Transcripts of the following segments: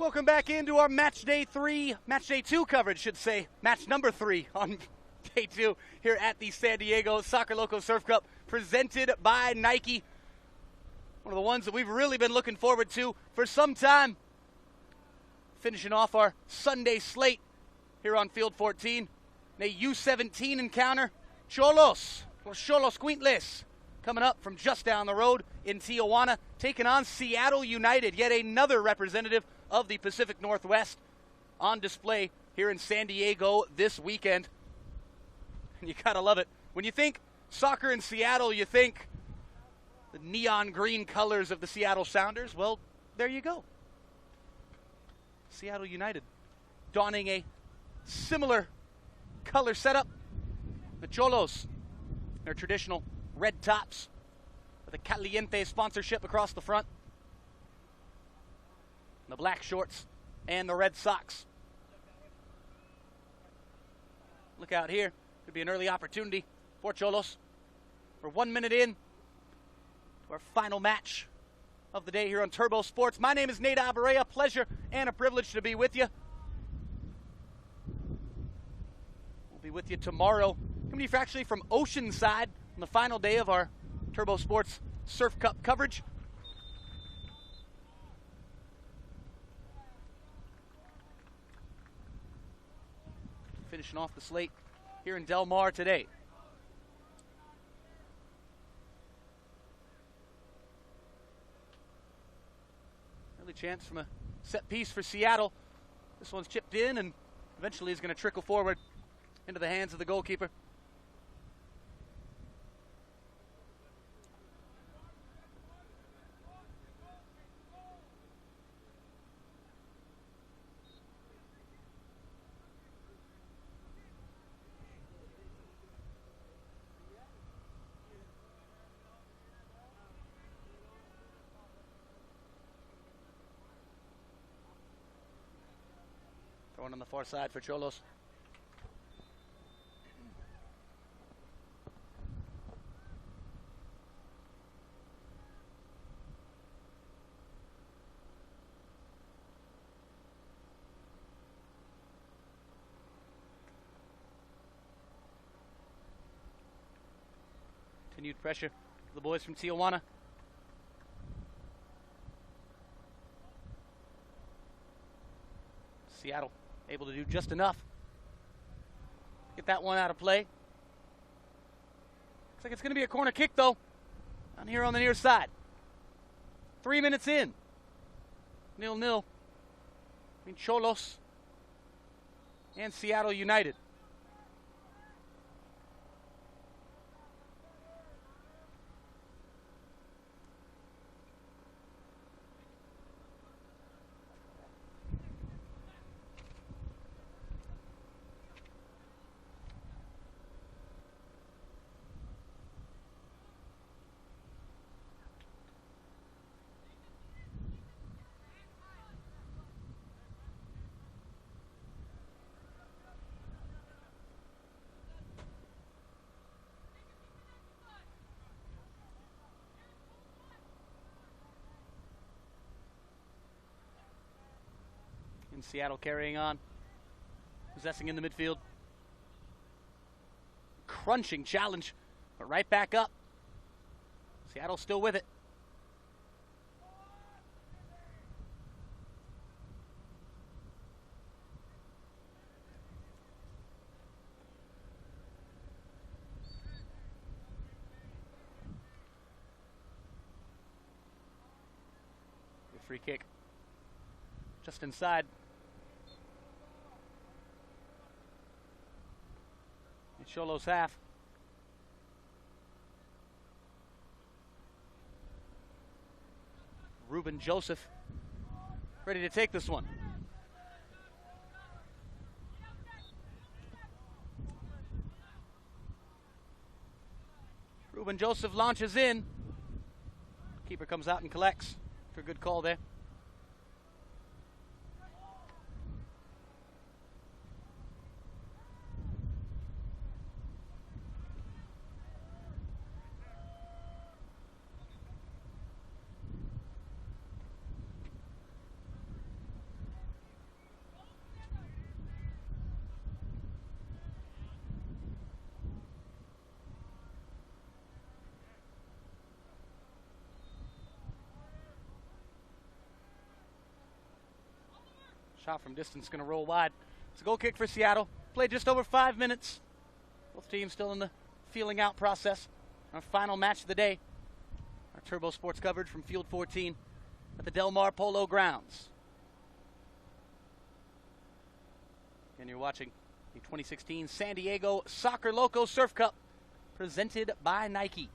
Welcome back into our match day 2 coverage, should say. Match number 3 on day 2 here at the San Diego Soccer Loco Surf Cup, presented by Nike. One of the ones that we've really been looking forward to for some time. Finishing off our Sunday slate here on Field 14. A U17 encounter. Xolos, or Xolos Quintles, coming up from just down the road in Tijuana, taking on Seattle United, yet another representative of the Pacific Northwest on display here in San Diego this weekend. And you gotta love it. When you think soccer in Seattle, you think the neon green colors of the Seattle Sounders. Well, there you go. Seattle United donning a similar color setup. The Xolos, their traditional red tops with a Caliente sponsorship across the front. The black shorts and the red socks. Look out here. Could be an early opportunity for Xolos. We're 1 minute in to our final match of the day here on Turbo Sports. My name is Nate Abarea. Pleasure and a privilege to be with you. We'll be with you tomorrow. Coming to you actually from Oceanside on the final day of our Turbo Sports Surf Cup coverage. Finishing off the slate here in Del Mar today. Early chance from a set piece for Seattle. This one's chipped in and eventually is going to trickle forward into the hands of the goalkeeper. Throwing on the far side for Xolos. Continued pressure for the boys from Tijuana. Seattle able to do just enough. Get that one out of play. Looks like it's going to be a corner kick, though, down here on the near side. 3 minutes in. 0-0 between Xolos and Seattle United. In Seattle carrying on, possessing in the midfield. Crunching challenge, but right back up. Seattle still with it. A free kick just inside. Xolos half. Ruben Joseph ready to take this one. Ruben Joseph launches in. Keeper comes out and collects for a good call there. Shot from distance going to roll wide. It's a goal kick for Seattle. Played just over 5 minutes. Both teams still in the feeling out process. Our final match of the day. Our Turbo Sports coverage from Field 14 at the Del Mar Polo grounds. And you're watching the 2016 San Diego Soccer Loco Surf Cup presented by Nike.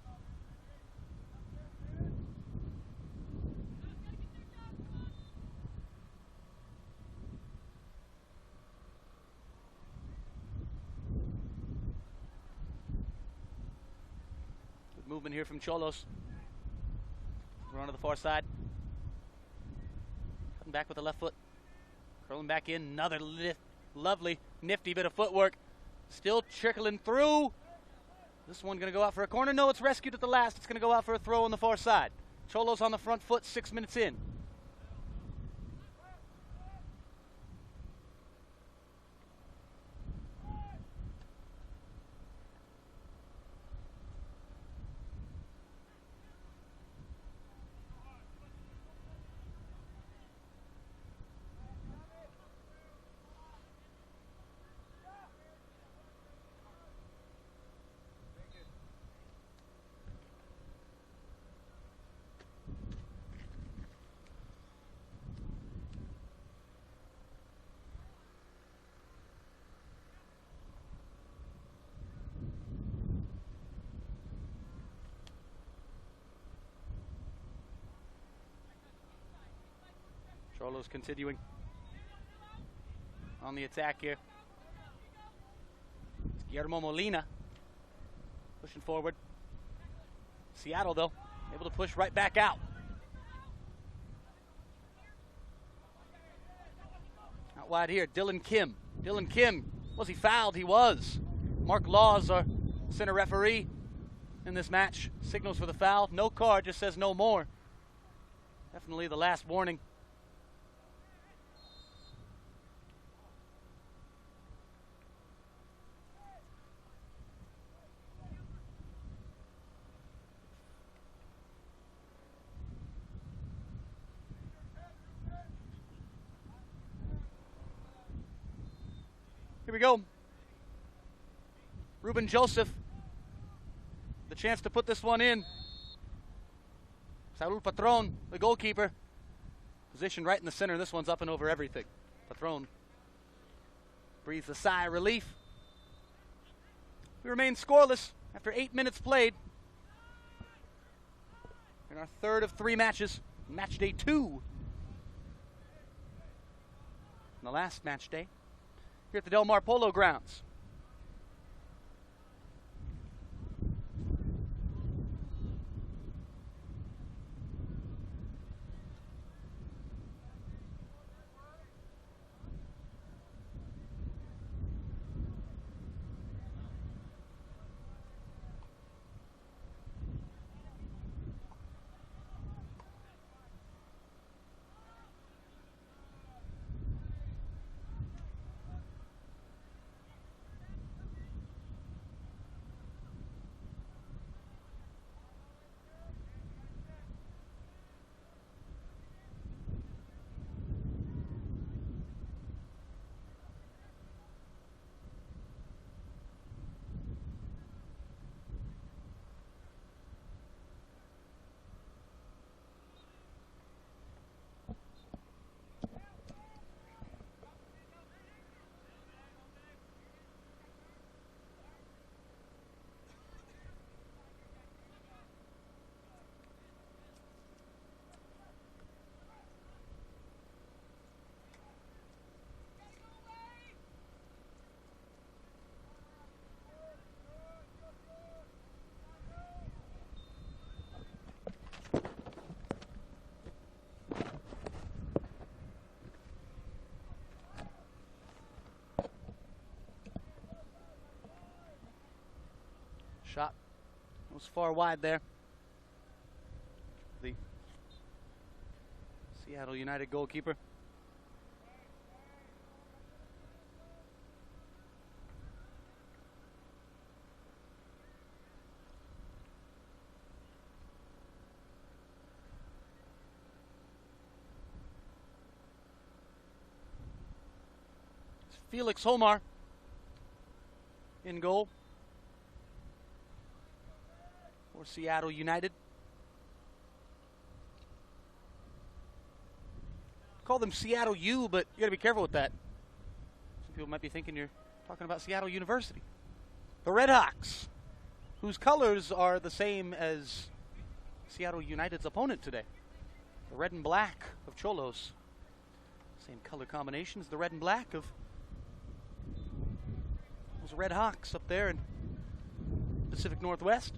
Good movement here from Xolos. We're on to the far side. Cutting back with the left foot. Curling back in. Another lovely, nifty bit of footwork. Still trickling through. This one going to go out for a corner. No, it's rescued at the last. It's going to go out for a throw on the far side. Xolos on the front foot, 6 minutes in. Xolos continuing on the attack here. It's Guillermo Molina pushing forward. Seattle, though, able to push right back out. Out wide here, Dylan Kim. Dylan Kim, was he fouled? He was. Mark Laws, our center referee in this match, signals for the foul. No card, just says no more. Definitely the last warning. Here we go. Ruben Joseph, the chance to put this one in. Saul Patron, the goalkeeper, positioned right in the center. This one's up and over everything. Patron breathes a sigh of relief. We remain scoreless after 8 minutes played in our third of 3 matches, match day 2. And the last match day here at the Del Mar Polo grounds. Shot was far wide there. The Seattle United goalkeeper. Felix Homar in goal for Seattle United. Call them Seattle U, but you got to be careful with that. Some people might be thinking you're talking about Seattle University. The Redhawks, whose colors are the same as Seattle United's opponent today. The red and black of Xolos. Same color combination as the red and black of those Redhawks up there in Pacific Northwest.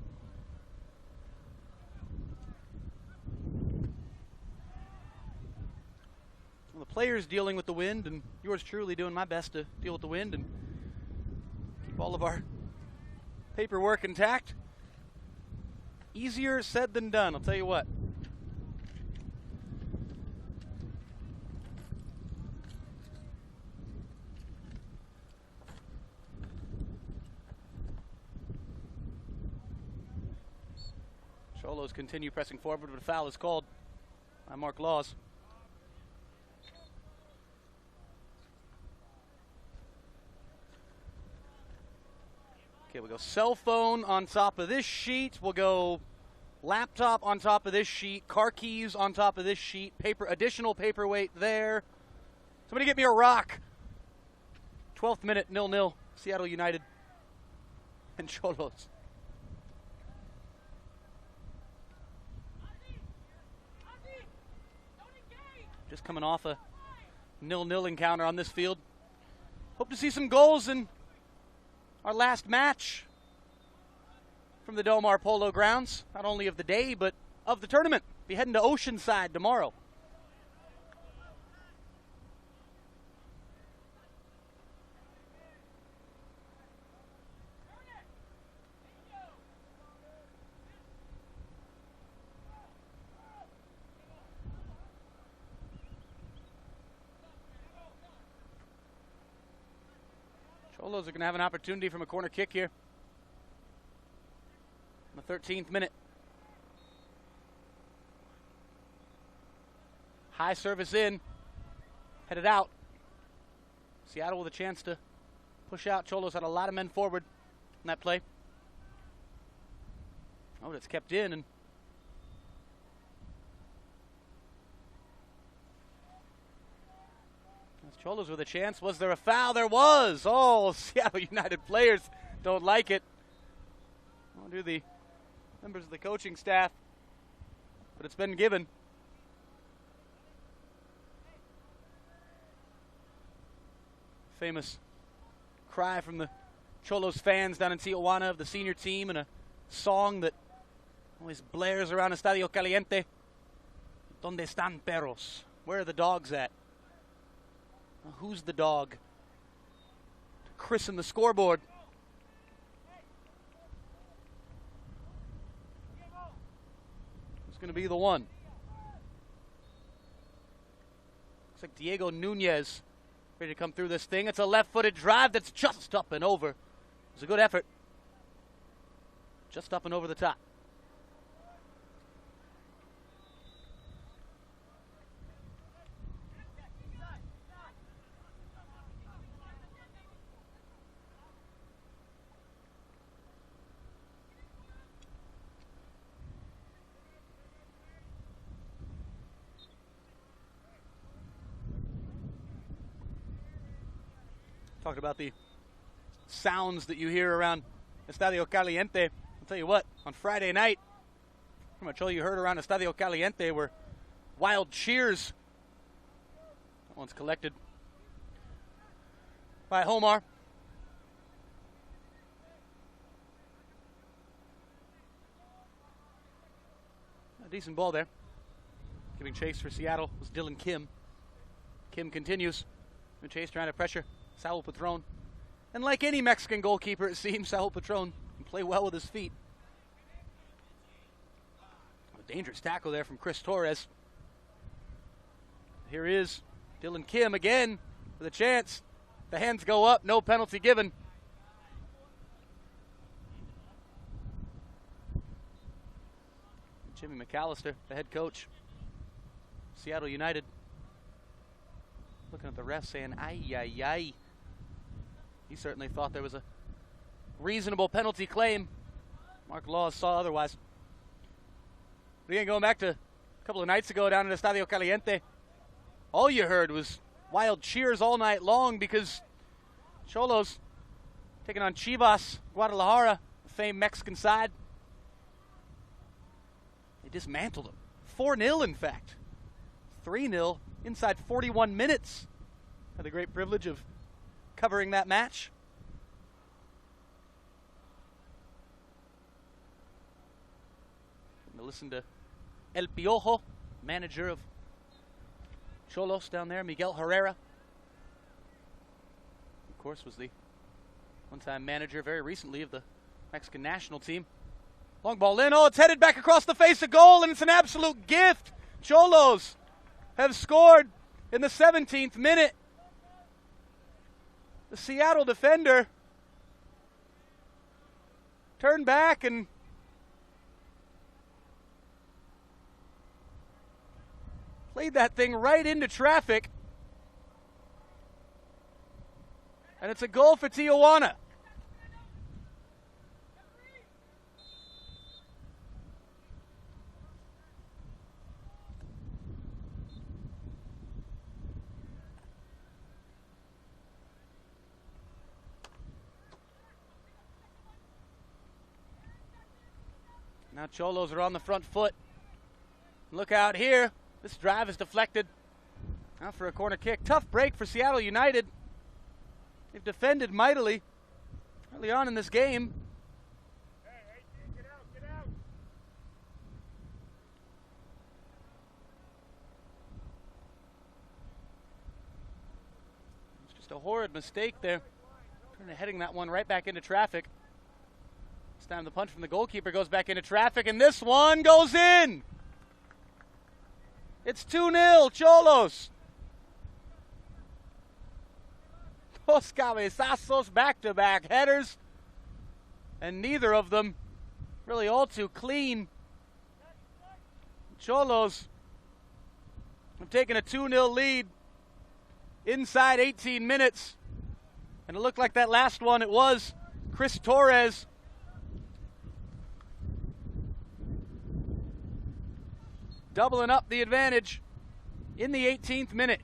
Well, the players dealing with the wind, and yours truly doing my best to deal with the wind and keep all of our paperwork intact. Easier said than done, I'll tell you what. Xolos continue pressing forward, but a foul is called by Mark Laws. Okay, we'll go cell phone on top of this sheet. We'll go laptop on top of this sheet. Car keys on top of this sheet. Additional paperweight there. Somebody get me a rock. 12th minute, 0-0. Seattle United and Xolos. Just coming off a 0-0 encounter on this field. Hope to see some goals in our last match from the Del Mar Polo grounds, not only of the day, but of the tournament. Be heading to Oceanside tomorrow. Xolos are going to have an opportunity from a corner kick here. In the 13th minute. High service in. Headed out. Seattle with a chance to push out. Xolos had a lot of men forward in that play. Oh, it's kept in, and Xolos with a chance. Was there a foul? There was. Oh, Seattle United players don't like it. I'll do the members of the coaching staff, but it's been given. Famous cry from the Xolos fans down in Tijuana of the senior team, and a song that always blares around Estadio Caliente. Donde están perros? Where are the dogs at? Well, who's the dog? To christen the scoreboard. Who's going to be the one? Looks like Diego Nunez ready to come through this thing. It's a left-footed drive that's just up and over. It was a good effort. Just up and over the top. Talked about the sounds that you hear around Estadio Caliente. I'll tell you what, on Friday night, pretty much all you heard around Estadio Caliente were wild cheers. That one's collected by Homar. A decent ball there. Giving chase for Seattle was Dylan Kim. Kim continues. Chase trying to pressure Saul Patron. And like any Mexican goalkeeper, it seems, Saul Patron can play well with his feet. A dangerous tackle there from Chris Torres. Here is Dylan Kim again with a chance. The hands go up, no penalty given. Jimmy McAllister, the head coach, Seattle United, looking at the ref saying, ay, ay, ay. He certainly thought there was a reasonable penalty claim. Mark Laws saw otherwise. But again, going back to a couple of nights ago down in Estadio Caliente, all you heard was wild cheers all night long because Xolos taking on Chivas Guadalajara, the famed Mexican side. They dismantled them. 4-0, in fact. 3-0 inside 41 minutes. Had the great privilege of covering that match. To listen to El Piojo, manager of Xolos down there, Miguel Herrera. Of course, was the one-time manager very recently of the Mexican national team. Long ball in. Oh, it's headed back across the face of goal, and it's an absolute gift. Xolos have scored in the 17th minute. The Seattle defender turned back and played that thing right into traffic. And it's a goal for Tijuana. Now Xolos are on the front foot. Look out here. This drive is deflected. Now for a corner kick. Tough break for Seattle United. They've defended mightily early on in this game. Hey, get out, get out. It's just a horrid mistake there. Heading that one right back into traffic. This time the punch from the goalkeeper goes back into traffic, and this one goes in. It's 2-0, Xolos. Dos cabezazos, back-to-back headers, and neither of them really all too clean. Xolos have taken a 2-0 lead inside 18 minutes, and it looked like that last one, it was Chris Torres. Doubling up the advantage in the 18th minute.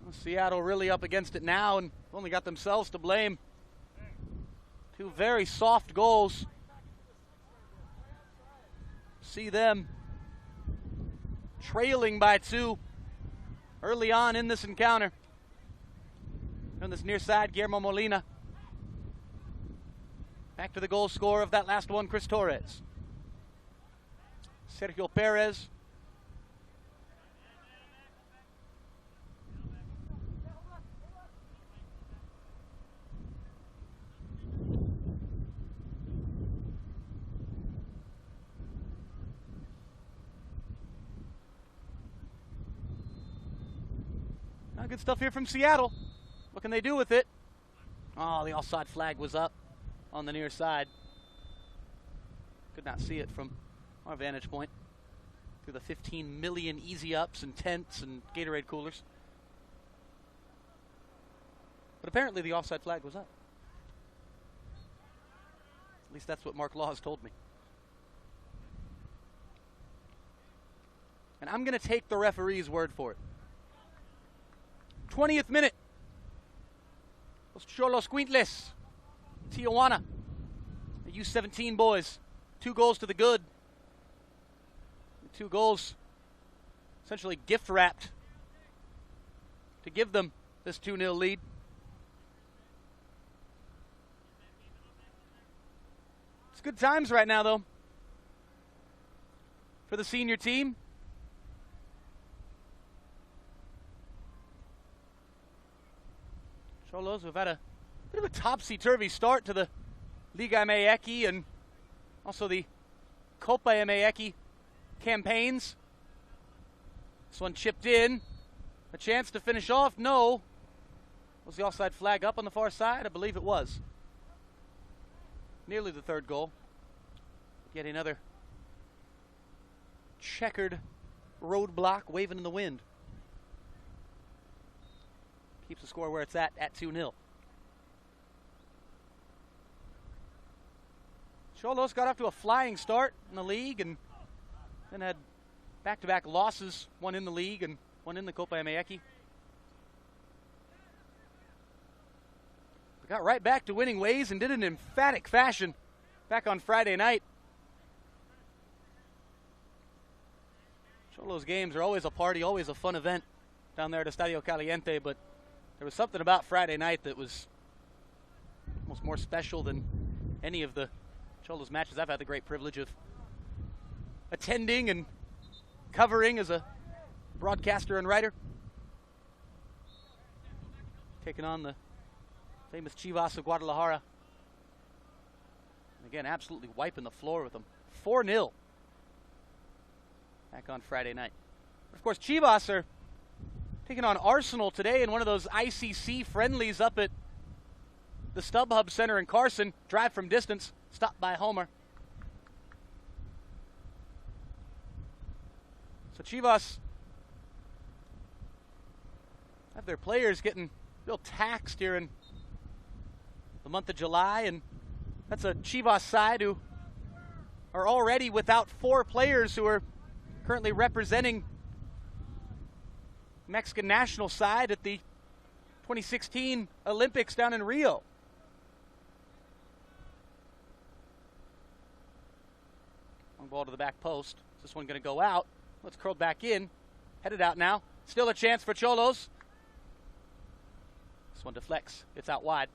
Well, Seattle really up against it now and only got themselves to blame. Two very soft goals. See them trailing by 2 early on in this encounter. On this near side, Guillermo Molina. Back to the goal scorer of that last one, Chris Torres. Sergio Perez. Good stuff here from Seattle. What can they do with it? Oh, the offside flag was up on the near side. Could not see it from our vantage point through the 15 million easy ups and tents and Gatorade coolers. But apparently the offside flag was up. At least that's what Mark Laws told me. And I'm going to take the referee's word for it. 20th minute. Los Xolos Quintles, Tijuana, the U17 boys. 2 goals to the good. 2 goals essentially gift wrapped to give them this 2-0 lead. It's good times right now, though, for the senior team. Xolos have had a bit of a topsy-turvy start to the Liga MEX and also the Copa MEX campaigns. This one chipped in. A chance to finish off. No. Was the offside flag up on the far side? I believe it was. Nearly the 3rd goal. Yet another checkered roadblock waving in the wind. Keeps the score where it's at 2-0. Xolos got off to a flying start in the league and then had back-to-back losses, one in the league and one in the Copa MEX. But got right back to winning ways and did it in emphatic fashion back on Friday night. Xolos games are always a party, always a fun event down there at Estadio Caliente, but there was something about Friday night that was almost more special than any of the Xolos matches I've had the great privilege of attending and covering as a broadcaster and writer. Taking on the famous Chivas of Guadalajara. And again, absolutely wiping the floor with them. 4-0 back on Friday night. Of course, Chivas are taking on Arsenal today in one of those ICC friendlies up at the StubHub Center in Carson. Drive from distance, stopped by Homer. So Chivas have their players getting real taxed here in the month of July, and that's a Chivas side who are already without 4 players who are currently representing Mexican national side at the 2016 Olympics down in Rio. Long ball to the back post. Is this one going to go out? Let's curl back in. Headed out now. Still a chance for Xolos. This one deflects. It's out wide.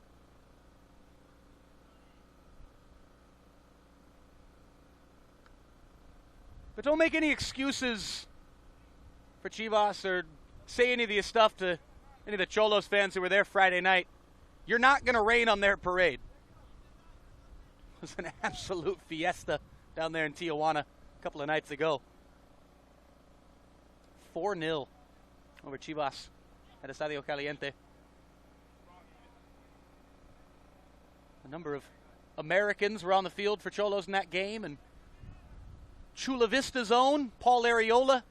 But don't make any excuses for Chivas or say any of the stuff to any of the Xolos fans who were there Friday night. You're not going to rain on their parade. It was an absolute fiesta down there in Tijuana a couple of nights ago. 4-0 over Chivas at Estadio Caliente. A number of Americans were on the field for Xolos in that game, and Chula Vista's own Paul Arreola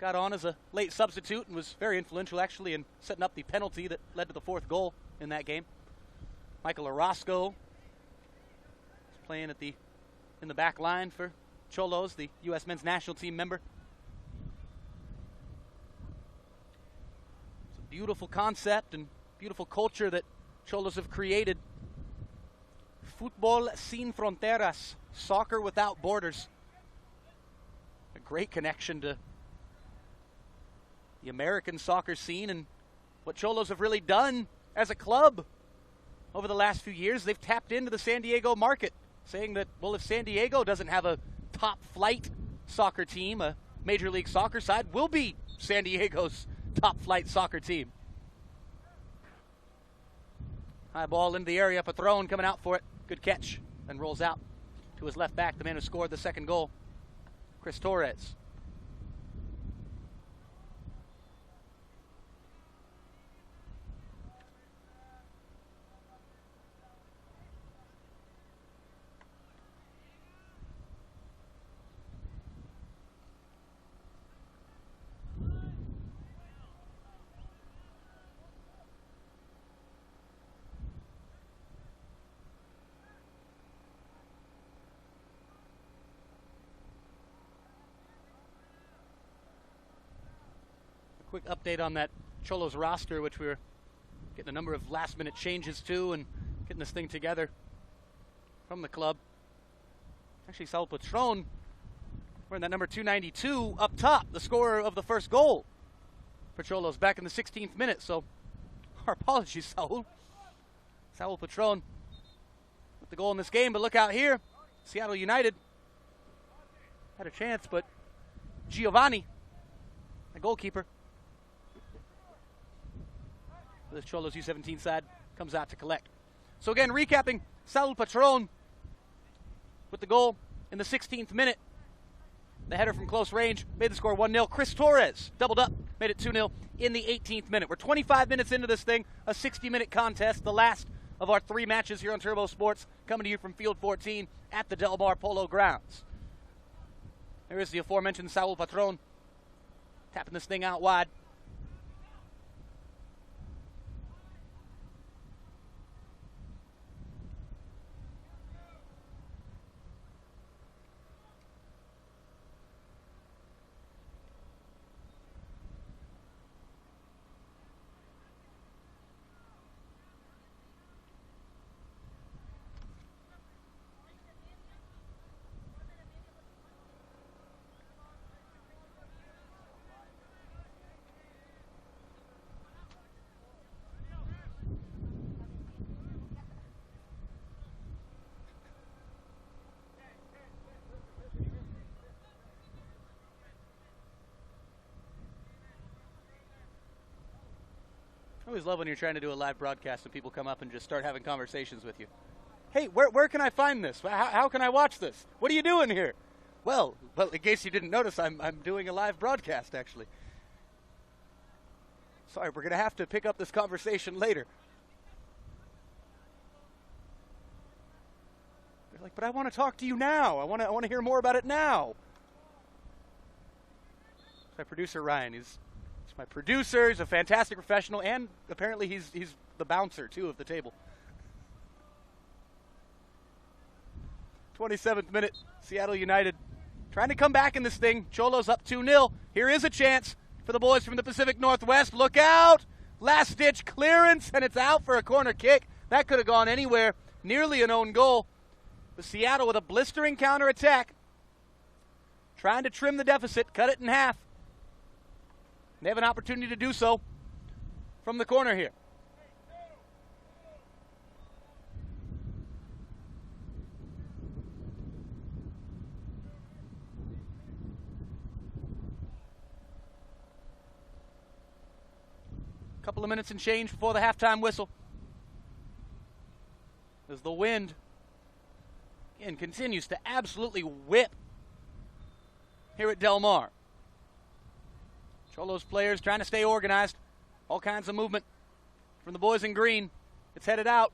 got on as a late substitute and was very influential actually in setting up the penalty that led to the 4th goal in that game. Michael Orozco is playing in the back line for Xolos, the U.S. men's national team member. It's a beautiful concept and beautiful culture that Xolos have created. Fútbol sin fronteras, soccer without borders. A great connection to the American soccer scene and what Xolos have really done as a club over the last few years. They've tapped into the San Diego market, saying that, well, if San Diego doesn't have a top flight soccer team, a Major League Soccer side will be San Diego's top flight soccer team. High ball into the area, Patron coming out for it. Good catch, and rolls out to his left back, the man who scored the 2nd goal, Chris Torres. Quick update on that Xolos roster, which we were getting a number of last-minute changes to and getting this thing together from the club. Actually, Saul Patron wearing that number 292 up top, the scorer of the 1st goal for Xolos back in the 16th minute. So our apologies, Saul. Saul Patron with the goal in this game, but look out here. Seattle United had a chance, but Giovanni, the goalkeeper, the Xolos U17 side, comes out to collect. So again, recapping, Saul Patron with the goal in the 16th minute. The header from close range made the score 1-0. Chris Torres doubled up, made it 2-0 in the 18th minute. We're 25 minutes into this thing, a 60-minute contest, the last of our 3 matches here on Turbo Sports, coming to you from Field 14 at the Del Mar Polo grounds. There is the aforementioned Saul Patron. Tapping this thing out wide. I always love when you're trying to do a live broadcast and people come up and just start having conversations with you. Hey, where can I find this? How can I watch this? What are you doing here? Well, in case you didn't notice, I'm doing a live broadcast, actually. Sorry, we're going to have to pick up this conversation later. They're like, but I want to talk to you now. I want to hear more about it now. My producer, Ryan, he's my producer. He's a fantastic professional, and apparently he's the bouncer, too, of the table. 27th minute, Seattle United trying to come back in this thing. Xolos up 2-0. Here is a chance for the boys from the Pacific Northwest. Look out! Last-ditch clearance, and it's out for a corner kick. That could have gone anywhere. Nearly an own goal. But Seattle with a blistering counterattack, trying to trim the deficit, cut it in half. They have an opportunity to do so from the corner here. Couple of minutes and change before the halftime whistle. As the wind again continues to absolutely whip here at Del Mar. Xolos players trying to stay organized. All kinds of movement from the boys in green. It's headed out.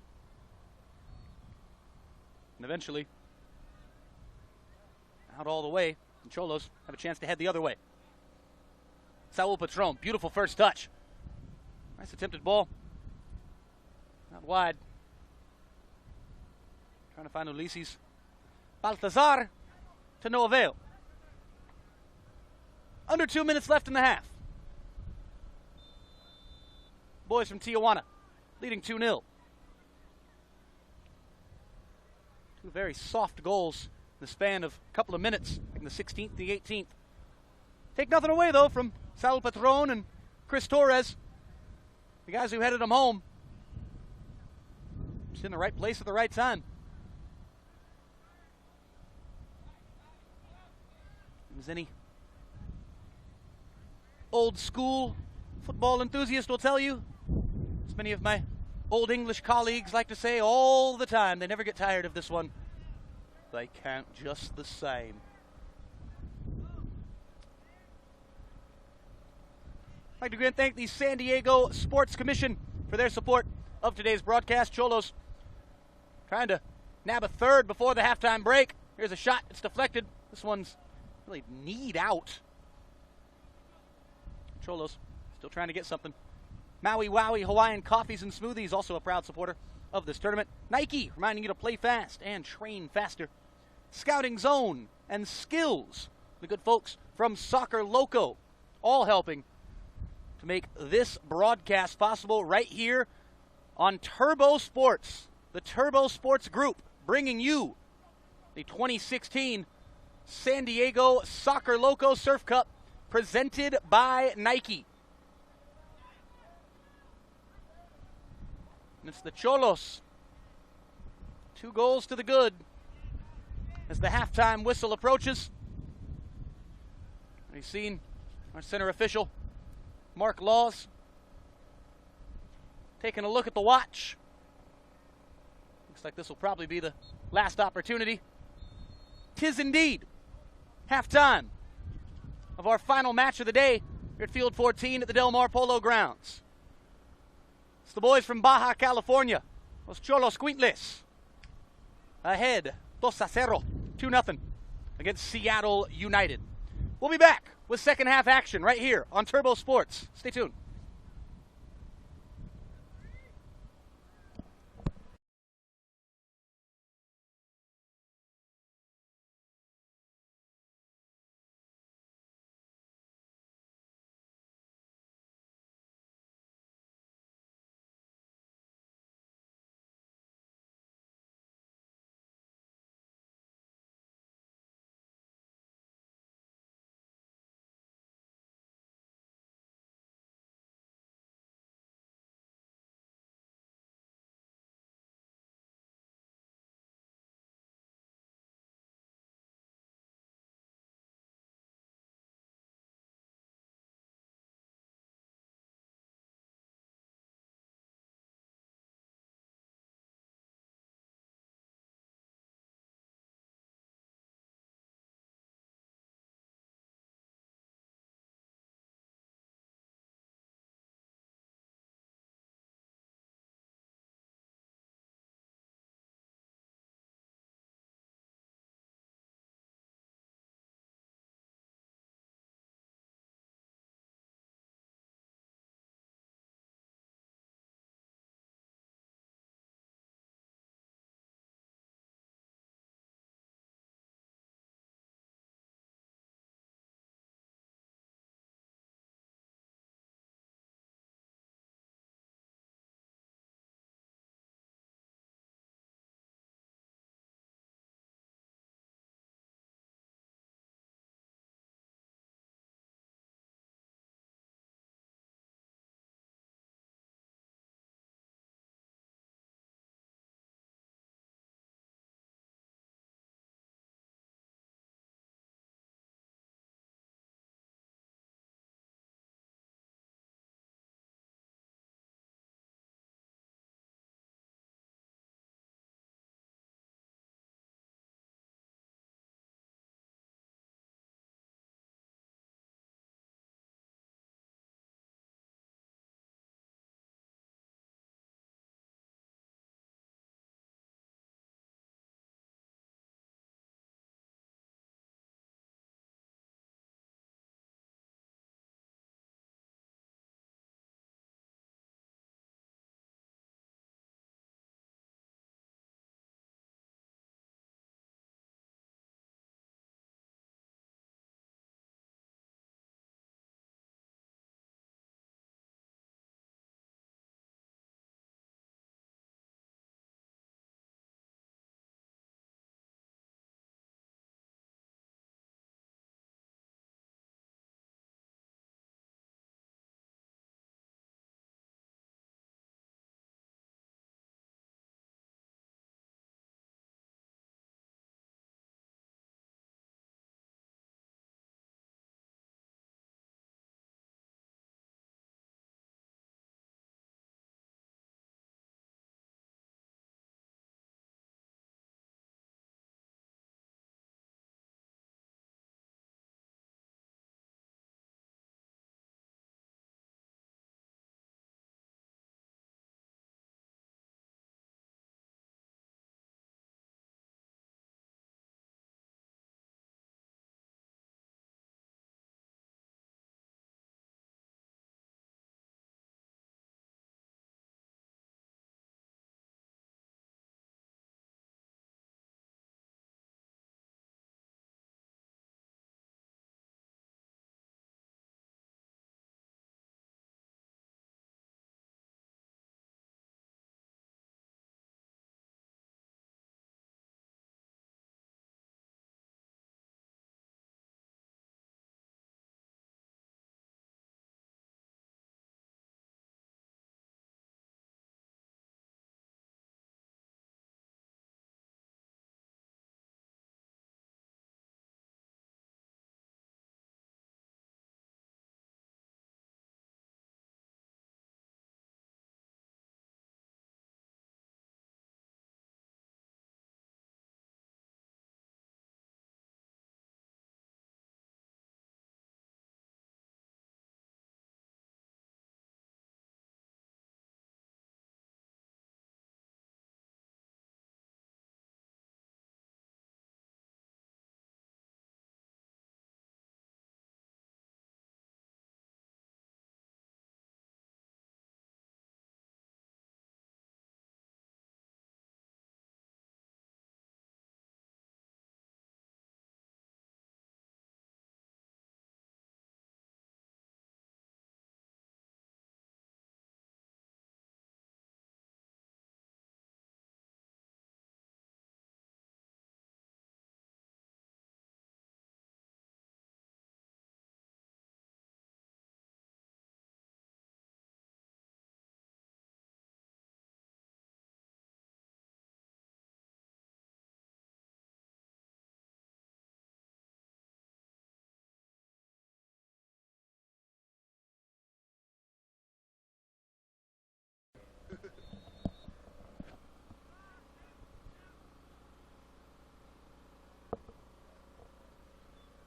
And eventually out all the way. And Xolos have a chance to head the other way. Saul Patron, beautiful first touch. Nice attempted ball. Not wide. Trying to find Ulises Baltazar to no avail. Under 2 minutes left in the half. Boys from Tijuana leading 2-0. Two very soft goals in the span of a couple of minutes, in the 16th, the 18th. Take nothing away, though, from Saul Patron and Chris Torres, the guys who headed them home. Just in the right place at the right time. As any old school football enthusiast will tell you, as many of my old English colleagues like to say all the time, they never get tired of this one. They count just the same. I'd like to again thank the San Diego Sports Commission for their support of today's broadcast. Xolos trying to nab a third before the halftime break. Here's a shot. It's deflected. This one's really kneed out. Xolos still trying to get something. Maui Wowie Hawaiian Coffees and Smoothies, also a proud supporter of this tournament. Nike, reminding you to play fast and train faster. Scouting Zone and Skills, the good folks from Soccer Loco, all helping to make this broadcast possible right here on Turbo Sports, the Turbo Sports Group, bringing you the 2016 San Diego Soccer Loco Surf Cup, presented by Nike. And it's the Xolos. 2 goals to the good as the halftime whistle approaches. We've seen our center official, Mark Laws, taking a look at the watch. Looks like this will probably be the last opportunity. 'Tis indeed halftime of our final match of the day here at Field 14 at the Del Mar Polo Grounds. It's the boys from Baja California, Los Xolos Quintles, ahead 2-0, 2-0. against Seattle United. We'll be back with second half action right here on Turbo Sports. Stay tuned.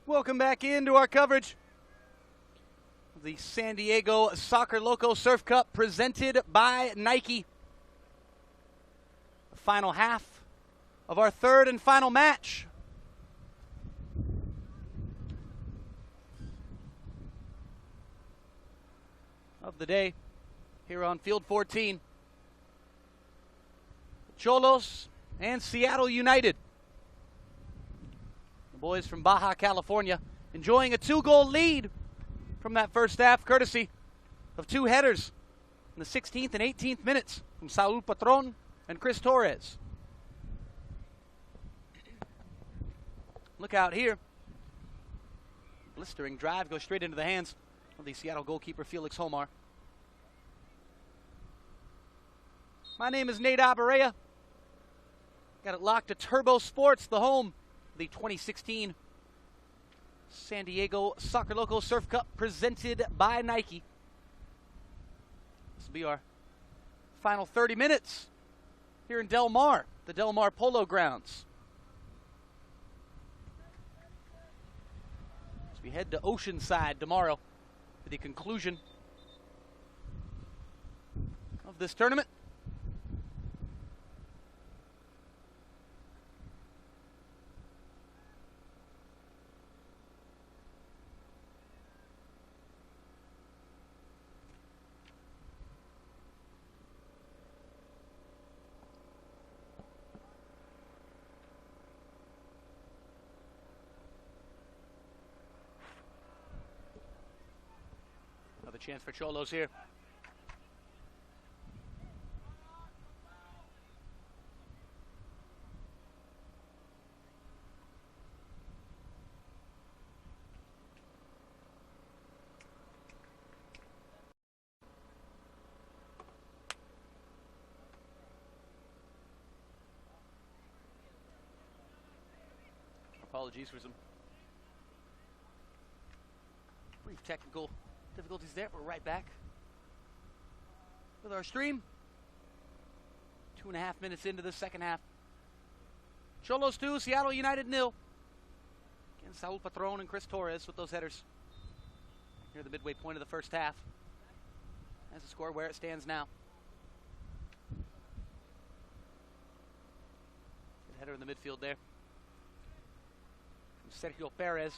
Welcome back into our coverage of the San Diego Soccer Loco Surf Cup presented by Nike. The final half of our third and final match. Of the day here on Field 14. Xolos and Seattle United. The boys from Baja California enjoying a 2-goal lead from that first half, courtesy of 2 headers in the 16th and 18th minutes from Saul Patron and Chris Torres. Look out here. Blistering drive goes straight into the hands of the Seattle goalkeeper Felix Homar. My name is Nate Abarea. Got it locked to Turbo Sports, the home of the 2016 San Diego Soccer Loco Surf Cup presented by Nike. This will be our final 30 minutes here in Del Mar, the Del Mar Polo grounds. As we head to Oceanside tomorrow for the conclusion of this tournament. Another chance for Xolos here. Apologies for some brief technical difficulties there. We're right back with our stream. 2.5 minutes into the second half. Xolos 2, Seattle United 0. Again, Saul Patron and Chris Torres with those headers near the midway point of the first half. As the score where it stands now. Good header in the midfield there from Sergio Perez.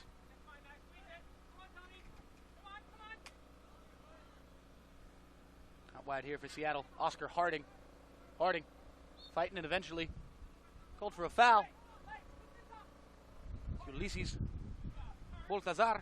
Out wide here for Seattle, Oscar Harding. Harding fighting and eventually called for a foul. Ulises Baltazar.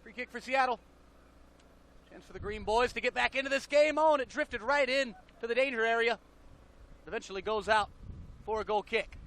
Free kick for Seattle. Chance for the Green Boys to get back into this game. Oh, and it drifted right in to the danger area. It eventually goes out for a goal kick.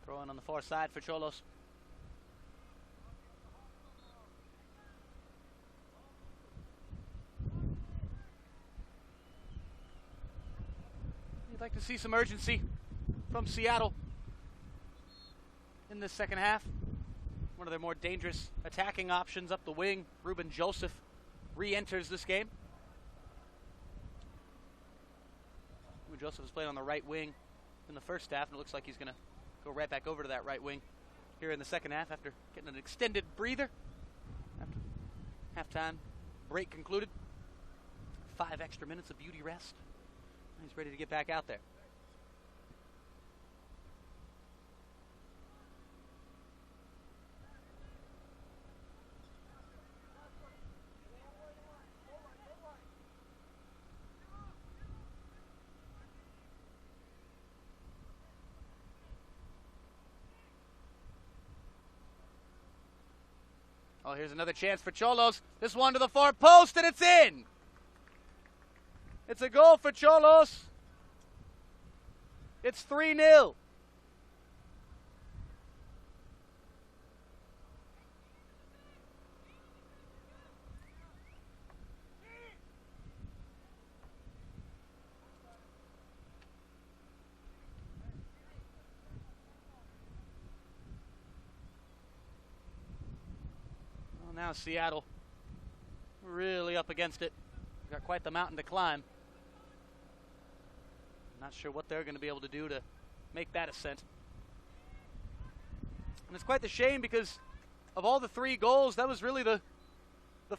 Throw in on the far side for Xolos. You'd like to see some urgency from Seattle in this second half. One of their more dangerous attacking options up the wing, Ruben Joseph, re-enters this game. Ruben Joseph was playing on the right wing in the first half, and it looks like he's going to go right back over to that right wing here in the second half after getting an extended breather after Halftime break concluded. 5 extra minutes of beauty rest. He's ready to get back out there. Oh, here's another chance for Xolos. This one to the far post, and it's in. It's a goal for Xolos. It's 3-0. Well, now Seattle really up against it. Got quite the mountain to climb. Not sure what they're going to be able to do to make that ascent. And it's quite the shame because of all the 3 goals, that was really the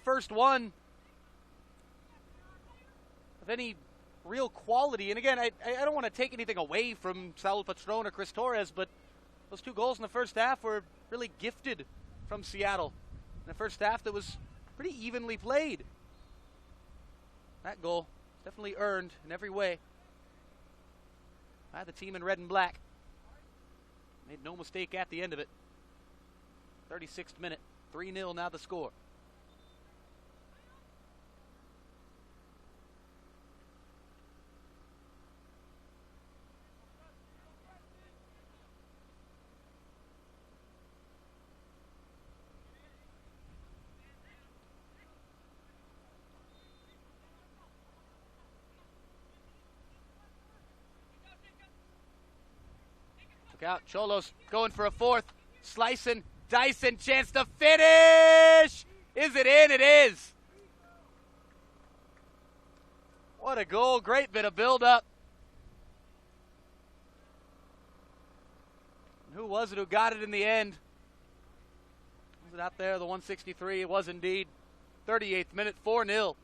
first one of any real quality. And again, I don't want to take anything away from Saul Patron or Chris Torres, but those 2 goals in the first half were really gifted from Seattle. In the first half that was pretty evenly played. That goal is definitely earned in every way by the team in red and black. Made no mistake at the end of it. 36th minute, 3-0 now the score. Out, Xolos going for a 4th, slicing, dicing, chance to finish! Is it in? It is! What a goal, great bit of build-up. Who was it who got it in the end? Was it out there, the 163? It was indeed. 38th minute, 4-0.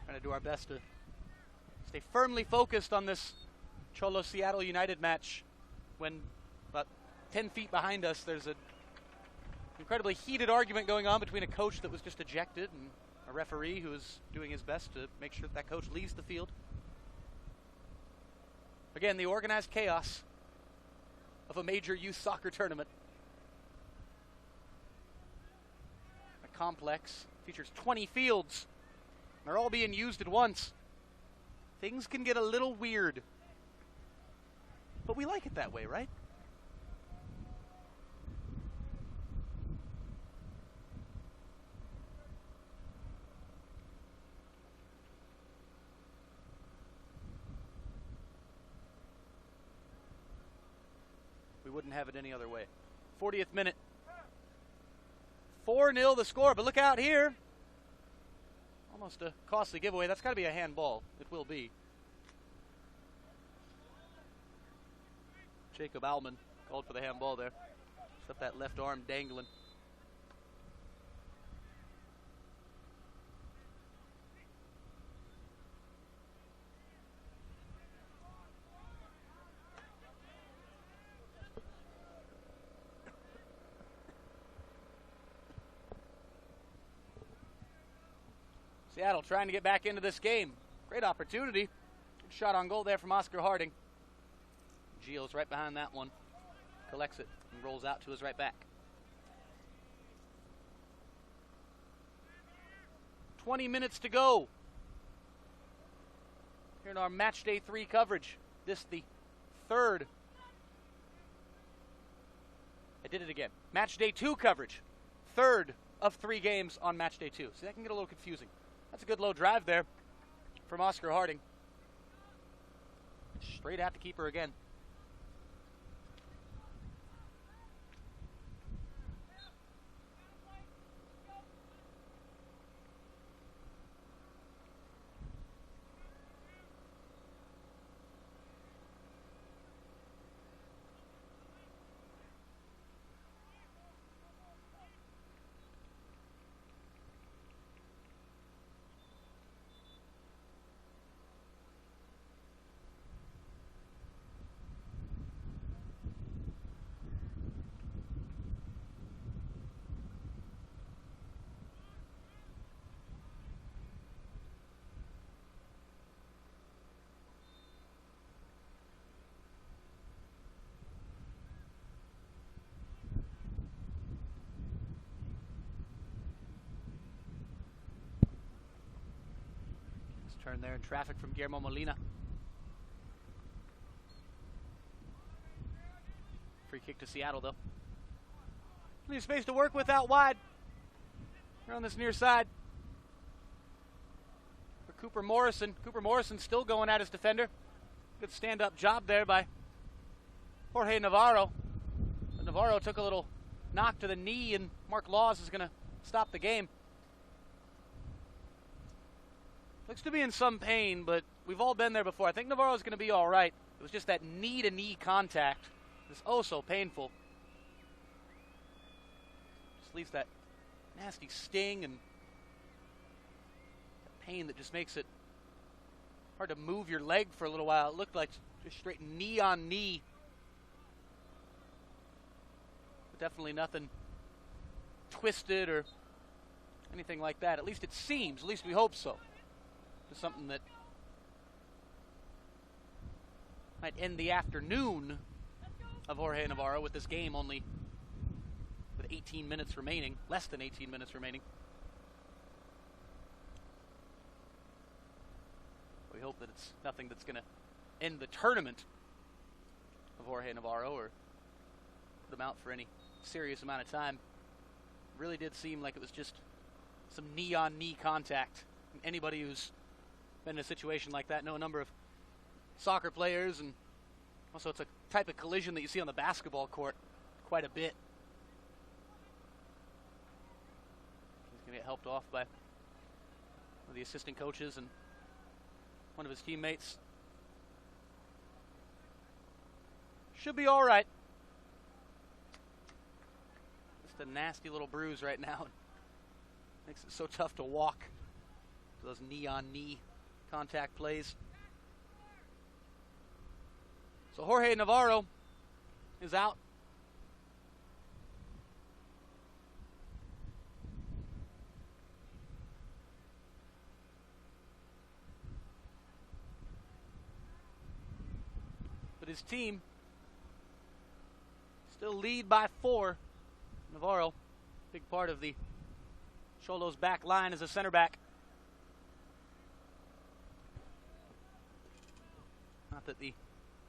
Trying to do our best to stay firmly focused on this Xolos Seattle United match when about 10 feet behind us there's an incredibly heated argument going on between a coach that was just ejected and a referee who is doing his best to make sure that coach leaves the field. Again, the organized chaos of a major youth soccer tournament. A complex features 20 fields. They're all being used at once. Things can get a little weird. But we like it that way, right? We wouldn't have it any other way. 40th minute. 4-0 the score, but look out here. Almost a costly giveaway. That's got to be a handball. It will be. Jacob Alman called for the handball there. Just left that left arm dangling. Seattle trying to get back into this game. Great opportunity. Good shot on goal there from Oscar Harding. Gio's right behind that one. Collects it and rolls out to his right back. 20 minutes to go here in our match day 3 coverage. This the third. I did it again. Match day 2 coverage. Third of 3 games on match day 2. See, that can get a little confusing. That's a good low drive there from Oscar Harding. Straight at the keeper again. Turn there in traffic from Guillermo Molina. Free kick to Seattle, though. Plenty of space to work with out wide. They're on this near side. For Cooper Morrison. Cooper Morrison still going at his defender. Good stand-up job there by Jorge Navarro. But Navarro took a little knock to the knee, and Mark Laws is going to stop the game. Looks to be in some pain, but we've all been there before. I think Navarro's going to be all right. It was just that knee-to-knee contact. It's oh so painful. Just leaves that nasty sting and that pain that just makes it hard to move your leg for a little while. It looked like just straight knee on knee. But definitely nothing twisted or anything like that. At least it seems. At least we hope so. Just something that might end the afternoon of Jorge Navarro with this game only with 18 minutes remaining, less than 18 minutes remaining. We hope that it's nothing that's going to end the tournament of Jorge Navarro or put him out for any serious amount of time. It really did seem like it was just some knee-on-knee contact. Anybody who's been in a situation like that know a number of soccer players, and also it's a type of collision that you see on the basketball court quite a bit. He's going to get helped off by one of the assistant coaches and one of his teammates. Should be all right. Just a nasty little bruise right now. Makes it so tough to walk. Those knee-on-knee contact plays. So Jorge Navarro is out. But his team still lead by 4. Navarro, big part of the Xolos back line as a center back. Not that the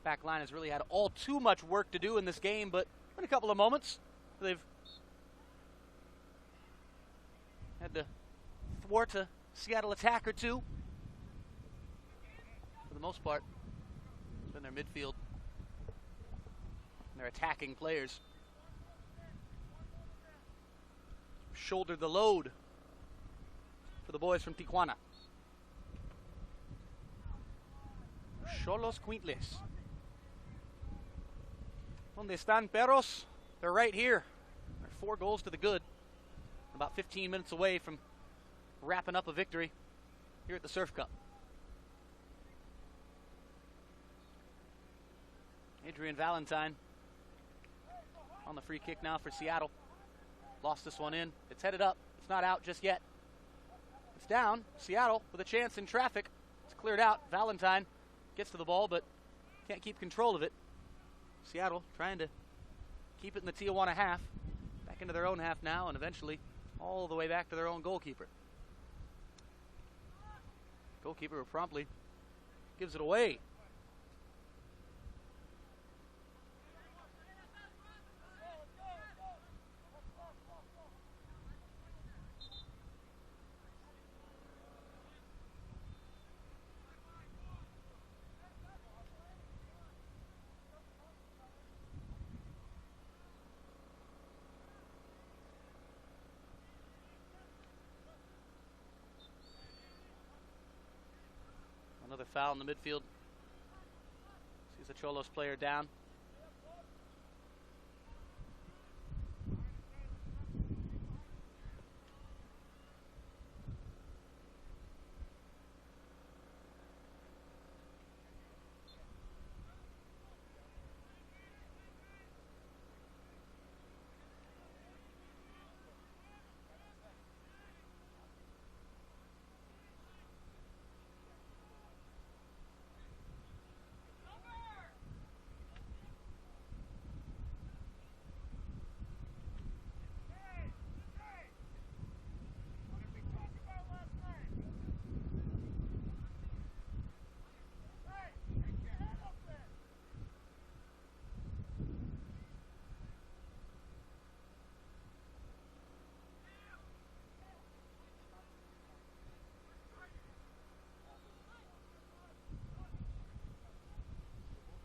back line has really had all too much work to do in this game, but in a couple of moments they've had to thwart a Seattle attack or two. For the most part, it's been their midfield and their attacking players. Shouldered the load for the boys from Tijuana. Xolos Quintles. Donde están perros? They're right here. They're 4 goals to the good. About 15 minutes away from wrapping up a victory here at the Surf Cup. Adrian Valentine on the free kick now for Seattle. Lost this one in. It's headed up. It's not out just yet. It's down. Seattle with a chance in traffic. It's cleared out. Valentine gets to the ball, but can't keep control of it. Seattle trying to keep it in the Tijuana half. Back into their own half now, and eventually all the way back to their own goalkeeper. Goalkeeper promptly gives it away. foul in the midfield. Sees a Xolos player down.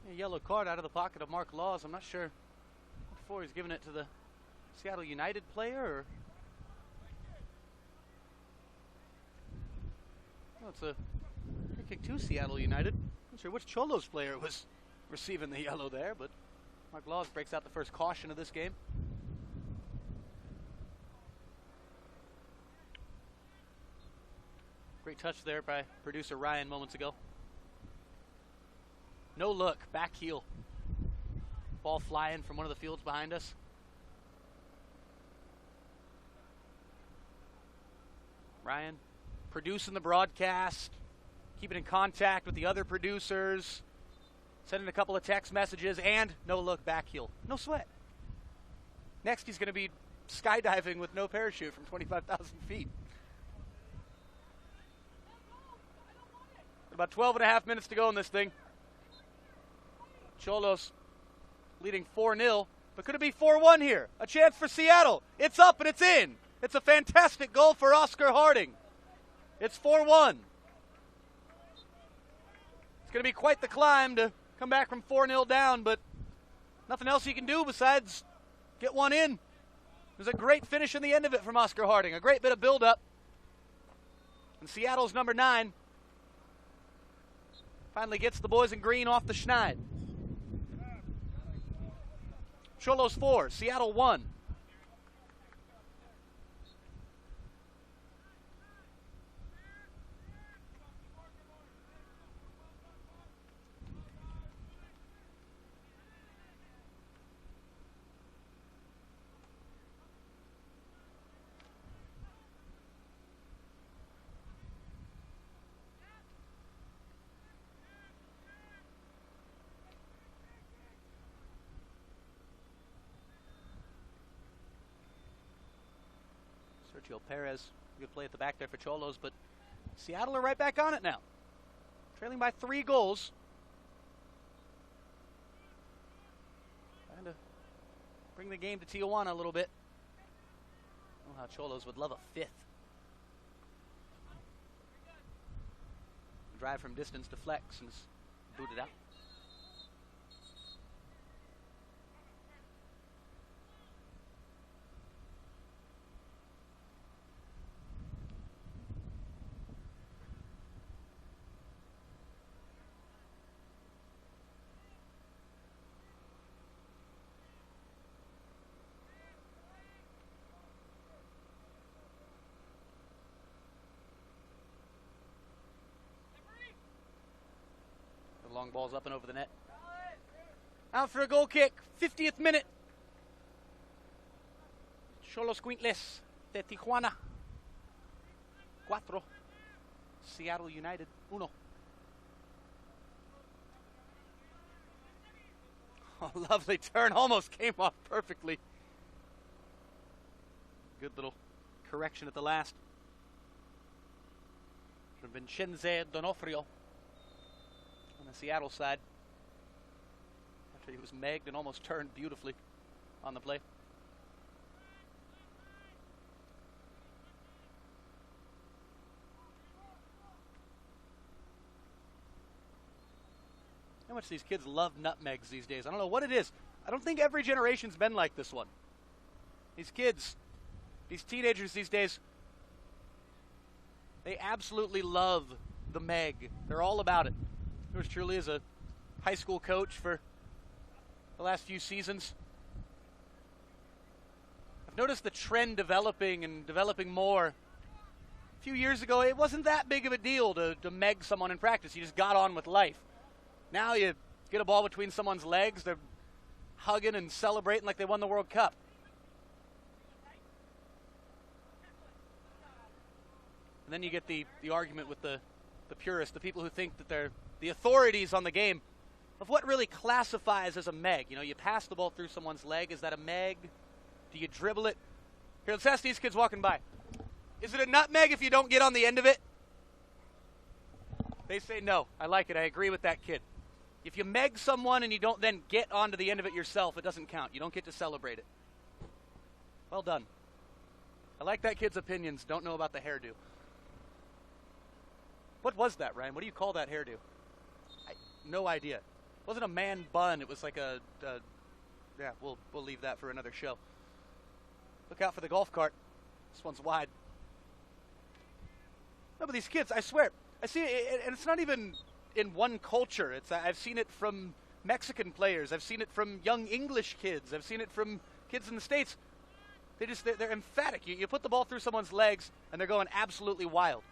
A yellow card out of the pocket of Mark Laws. I'm not sure before he's giving it to the Seattle United player or... Oh, it's a free kick to Seattle United. Not sure which Xolos player was receiving the yellow there, but Mark Laws breaks out the first caution of this game. Great touch there by producer Ryan moments ago. No look, back heel. Ball flying from one of the fields behind us. Ryan producing the broadcast, keeping in contact with the other producers, sending a couple of text messages, and no look, back heel. No sweat. Next, he's going to be skydiving with no parachute from 25,000 feet. About 12 and a half minutes to go in this thing. Xolos leading 4-0, but could it be 4-1 here? A chance for Seattle. It's up and it's in. It's a fantastic goal for Oscar Harding. It's 4-1. It's going to be quite the climb to come back from 4-0 down, but nothing else he can do besides get one in. It was a great finish in the end of it from Oscar Harding. A great bit of build-up. And Seattle's number 9 finally gets the boys in green off the schneid. Xolos 4, Seattle 1. Sergio Perez, good play at the back there for Xolos, but Seattle are right back on it now. Trailing by 3 goals. Trying to bring the game to Tijuana a little bit. I don't know how Xolos would love a 5th. Drive from distance to flex and boot it out. Long ball's up and over the net. Out for a goal kick, 50th minute. Xolos Quintles de Tijuana. 4. Seattle United 1. Oh, lovely turn. Almost came off perfectly. Good little correction at the last. From Vincenzo Donofrio. On the Seattle side, after he was megged and almost turned beautifully on the play. How much these kids love nutmegs these days. I don't know what it is. I don't think every generation's been like this one. These kids, these teenagers these days, they absolutely love the Meg. They're all about it. Yours truly is a high school coach for the last few seasons. I've noticed the trend developing and developing more. A few years ago, it wasn't that big of a deal to Meg someone in practice. You just got on with life. Now you get a ball between someone's legs, they're hugging and celebrating like they won the World Cup. And then you get the argument with the purists, the people who think that they're the authorities on the game of what really classifies as a Meg. You know, you pass the ball through someone's leg. Is that a Meg? Do you dribble it? Here, let's ask these kids walking by. Is it a nutmeg if you don't get on the end of it? They say no. I like it. I agree with that kid. If you meg someone and you don't then get onto the end of it yourself, it doesn't count. You don't get to celebrate it. Well done. I like that kid's opinions. Don't know about the hairdo. What was that, Ryan? What do you call that hairdo? No idea. It wasn't a man bun. It was like yeah, we'll leave that for another show. Look out for the golf cart. This one's wide. No, but these kids, I swear, I see it, and it's not even in one culture. I've seen it from Mexican players. I've seen it from young English kids. I've seen it from kids in the States. They're emphatic. You put the ball through someone's legs, and they're going absolutely wild.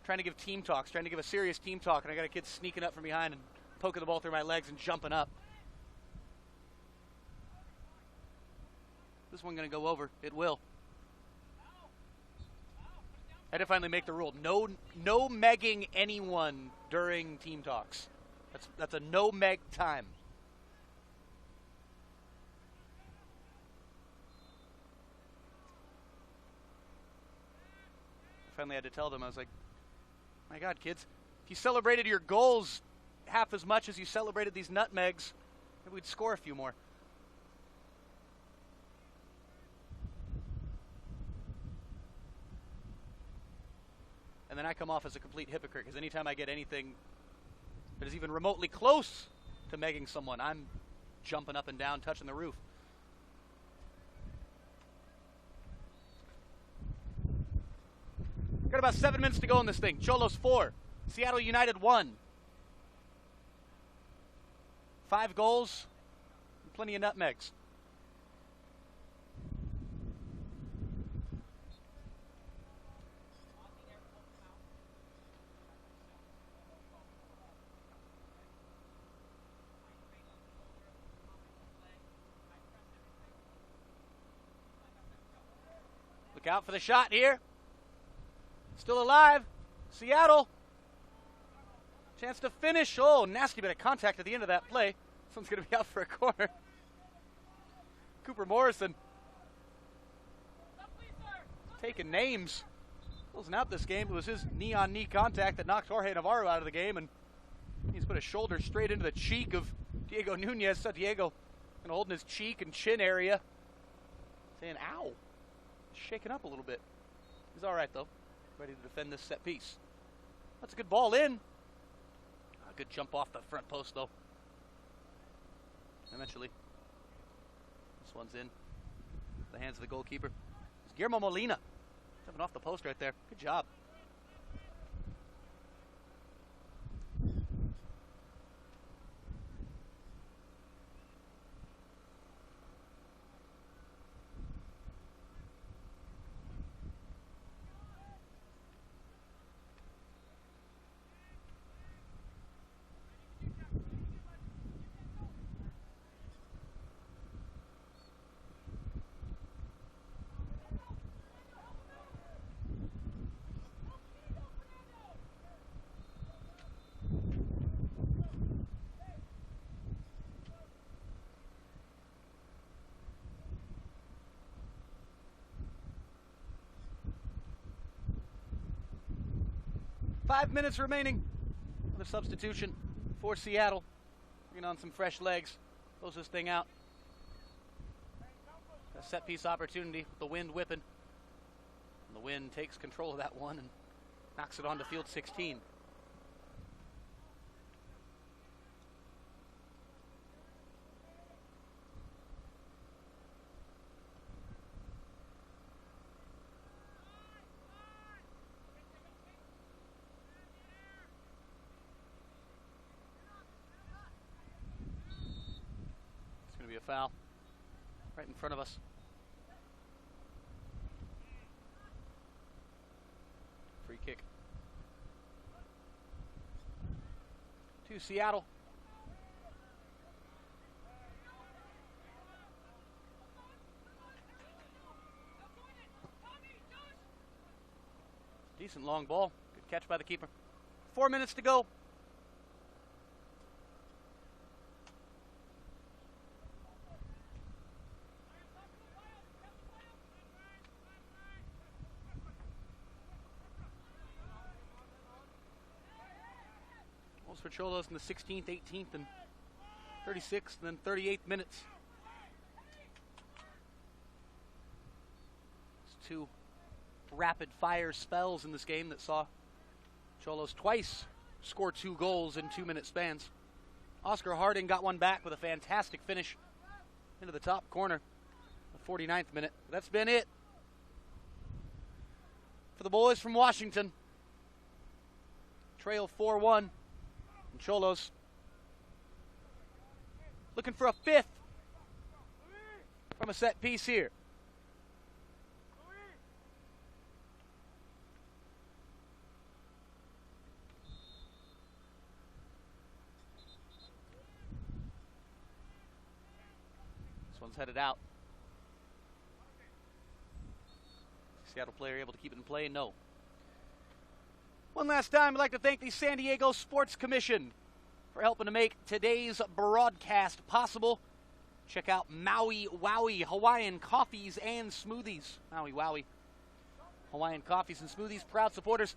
Trying to give team talks, trying to give a serious team talk, and I got a kid sneaking up from behind and poking the ball through my legs and jumping up. This one going to go over. It will. I had to finally make the rule. No megging anyone during team talks. That's a no meg time. I finally had to tell them, I was like, my God, kids, if you celebrated your goals half as much as you celebrated these nutmegs, maybe we'd score a few more. And then I come off as a complete hypocrite, because anytime I get anything that is even remotely close to megging someone, I'm jumping up and down, touching the roof. Got about 7 minutes to go in this thing. Xolos 4, Seattle United 1. 5 goals, and plenty of nutmegs. Look out for the shot here. Still alive. Seattle. Chance to finish. Oh, nasty bit of contact at the end of that play. This one's going to be out for a corner. Cooper Morrison. Taking names. Closing out this game. It was his knee-on-knee contact that knocked Jorge Navarro out of the game, and he's put a shoulder straight into the cheek of Diego Nunez. So Diego kind of holding his cheek and chin area, saying, ow. Shaking up a little bit. He's all right, though. Ready to defend this set piece. That's a good ball in. A good jump off the front post, though. Eventually. This one's in the hands of the goalkeeper. It's Guillermo Molina. Jumping off the post right there. Good job. Five minutes remaining. Another substitution for Seattle. Bringing on some fresh legs. Close this thing out. A set piece opportunity with the wind whipping. And the wind takes control of that one and knocks it onto field 16. foul. Right in front of us. Free kick. To Seattle. Decent long ball. Good catch by the keeper. 4 minutes to go. Goals for Xolos in the 16th, 18th, and 36th, and then 38th minutes. It's two rapid fire spells in this game that saw Xolos twice score 2 goals in 2-minute spans. Oscar Harding got one back with a fantastic finish into the top corner, the 49th minute. That's been it for the boys from Washington. Trail 4-1, and Xolos looking for a 5th from a set piece here. One's headed out. Seattle player able to keep it in play? No. One last time, I'd like to thank the San Diego Sports Commission for helping to make today's broadcast possible. Check out Maui Wowie Hawaiian Coffees and Smoothies. Maui Wowie Hawaiian Coffees and Smoothies, proud supporters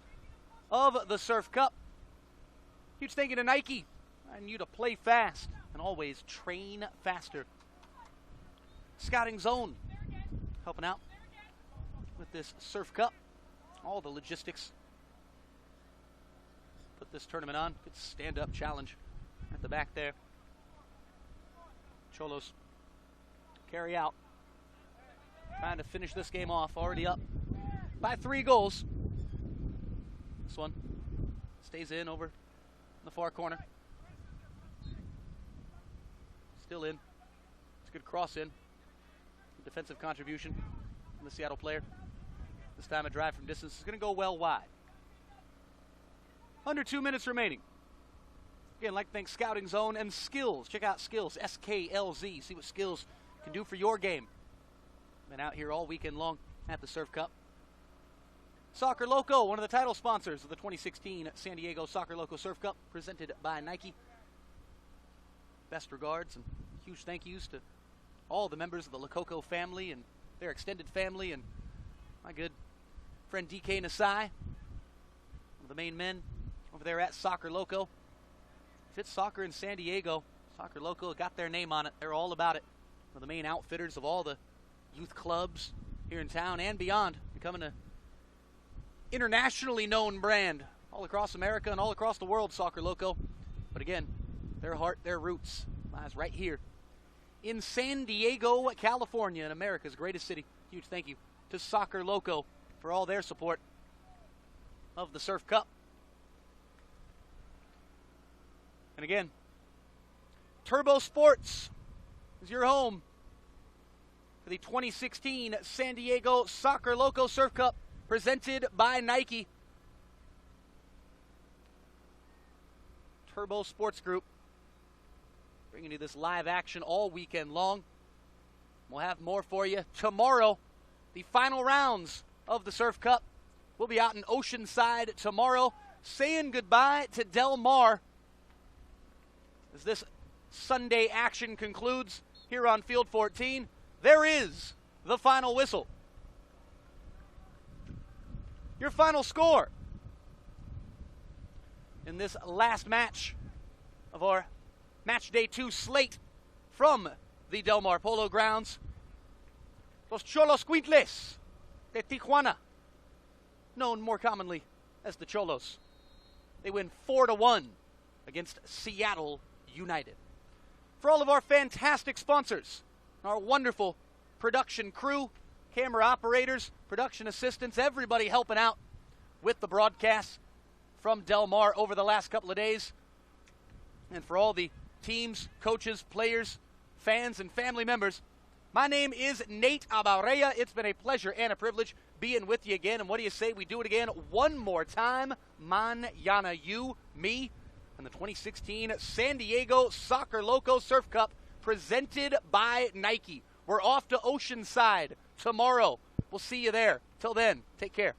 of the Surf Cup. Huge thank you to Nike and you to play fast and always train faster. Scouting Zone helping out with this Surf Cup. All the logistics. Put this tournament on. Good stand-up challenge at the back there. Xolos carry out. Trying to finish this game off. Already up by 3 goals. This one stays in over in the far corner. Still in. It's a good cross in. Defensive contribution from the Seattle player. This time a drive from distance is going to go well wide. Under 2 minutes remaining. Again, I'd like to thank Scouting Zone and Skills. Check out Skills, SKLZ. See what Skills can do for your game. Been out here all weekend long at the Surf Cup. Soccer Loco, one of the title sponsors of the 2016 San Diego Soccer Loco Surf Cup, presented by Nike. Best regards and huge thank yous to all the members of the Lococo family and their extended family, and my good friend DK Nasai, one of the main men over there at Soccer Loco. If it's soccer in San Diego, Soccer Loco got their name on it. They're all about it. One of the main outfitters of all the youth clubs here in town and beyond, becoming an internationally known brand all across America and all across the world, Soccer Loco. But again, their heart, their roots lies right here in San Diego, California, in America's greatest city. Huge thank you to Soccer Loco for all their support of the Surf Cup. And again, Turbo Sports is your home for the 2016 San Diego Soccer Loco Surf Cup, presented by Nike. Turbo Sports Group bringing you this live action all weekend long. We'll have more for you tomorrow. The final rounds of the Surf Cup will be out in Oceanside tomorrow, saying goodbye to Del Mar as this Sunday action concludes here on Field 14. There is the final whistle. Your final score in this last match of our Match Day 2 slate from the Del Mar Polo grounds. Los Xolos Quintles de Tijuana, known more commonly as the Xolos. They win 4-1 against Seattle United. For all of our fantastic sponsors, our wonderful production crew, camera operators, production assistants, everybody helping out with the broadcast from Del Mar over the last couple of days, and for all the teams, coaches, players, fans and family members. My name is Nate Abaurrea. It's been a pleasure and a privilege being with you again. And what do you say we do it again one more time? Mañana, you, me, and the 2016 San Diego Soccer Loco Surf Cup presented by Nike. We're off to Oceanside tomorrow. We'll see you there. Till then, take care.